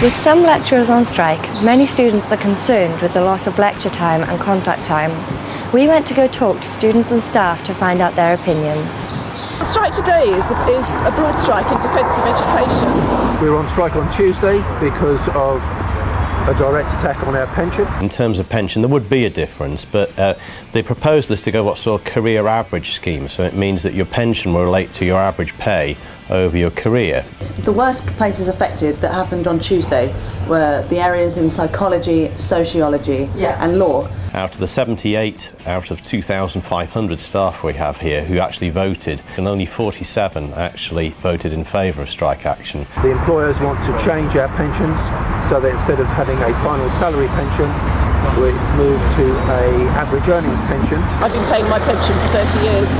With some lecturers on strike, many students are concerned with the loss of lecture time and contact time. We went to go talk to students and staff to find out their opinions. The strike today is a broad strike in defence of education. We were on strike on Tuesday because of a direct attack on our pension. In terms of pension, there would be a difference, but the proposal is to go what's sort of career average scheme, so it means that your pension will relate to your average pay over your career. The worst places affected that happened on Tuesday were the areas in psychology, sociology and law. Out of the 78 out of 2,500 staff we have here who actually voted, and only 47 actually voted in favour of strike action. The employers want to change our pensions so that instead of having a final salary pension, it's moved to an average earnings pension. I've been paying my pension for 30 years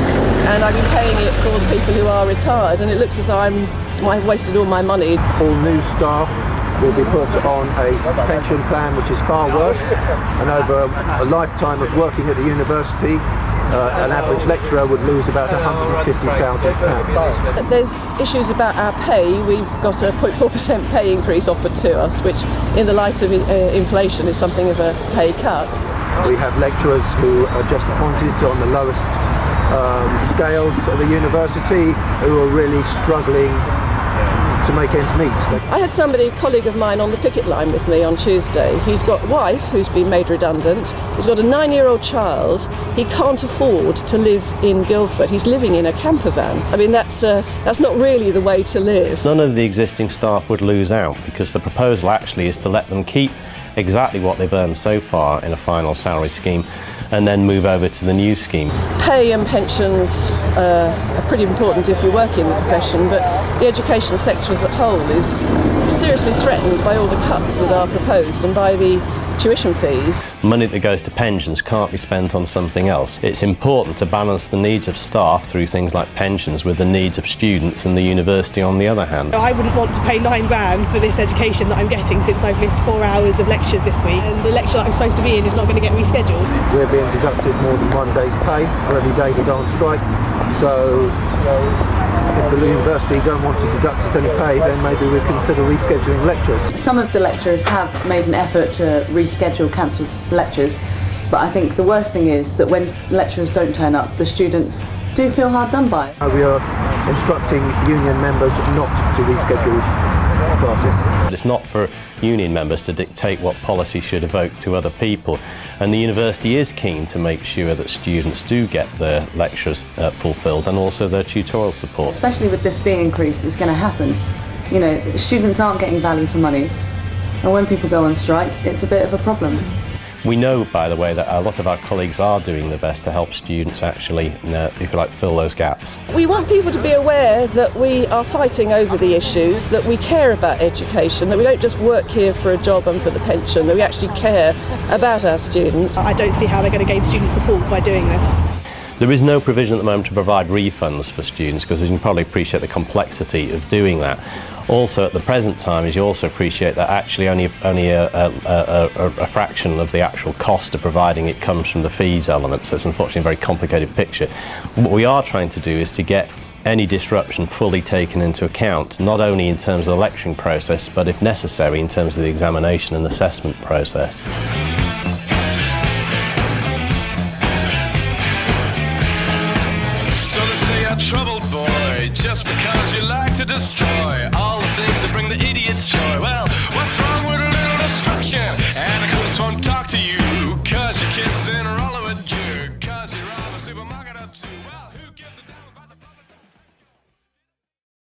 and I've been paying it for the people who are retired, and it looks as though I've wasted all my money. All new staff will be put on a pension plan which is far worse, and over a lifetime of working at the university, an average lecturer would lose about £150,000. There's issues about our pay. We've got a 0.4% pay increase offered to us, which in the light of inflation is something of a pay cut. We have lecturers who are just appointed on the lowest scales at the university who are really struggling to make ends meet. I had a colleague of mine on the picket line with me on Tuesday. He's got a wife who's been made redundant. He's got a 9-year-old child. He can't afford to live in Guildford. He's living in a camper van. I mean, that's not really the way to live. None of the existing staff would lose out, because the proposal actually is to let them keep exactly what they've earned so far in a final salary scheme and then move over to the new scheme. Pay and pensions are pretty important if you work in the profession, but the education sector as a whole is seriously threatened by all the cuts that are proposed and by the tuition fees. Money that goes to pensions can't be spent on something else. It's important to balance the needs of staff through things like pensions with the needs of students and the university on the other hand. I wouldn't want to pay £9 for this education that I'm getting since I've missed 4 hours of lectures this week, and the lecture that I'm supposed to be in is not going to get rescheduled. We're being deducted more than 1 day's pay for every day we go on strike, so if the university don't want to deduct us any pay, then maybe we'll consider rescheduling lectures. Some of the lecturers have made an effort to reschedule cancelled lectures, but I think the worst thing is that when lecturers don't turn up, the students do feel hard done by. We are instructing union members not to reschedule classes. It's not for union members to dictate what policy should evoke to other people, and the university is keen to make sure that students do get their lectures fulfilled and also their tutorial support. Especially with this fee increase that's going to happen. You know, students aren't getting value for money, and when people go on strike, it's a bit of a problem. We know, by the way, that a lot of our colleagues are doing their best to help students actually, if you like, fill those gaps. We want people to be aware that we are fighting over the issues, that we care about education, that we don't just work here for a job and for the pension, that we actually care about our students. I don't see how they're going to gain student support by doing this. There is no provision at the moment to provide refunds for students, because as you can probably appreciate the complexity of doing that. Also, at the present time, as you also appreciate, that actually only a fraction of the actual cost of providing it comes from the fees element, so it's unfortunately a very complicated picture. What we are trying to do is to get any disruption fully taken into account, not only in terms of the lecturing process, but if necessary in terms of the examination and assessment process. So they say you're a troubled boy, just because you like to destroy all the things that bring the idiots joy. Well, what's wrong with a little destruction? And the coolest won't talk to you.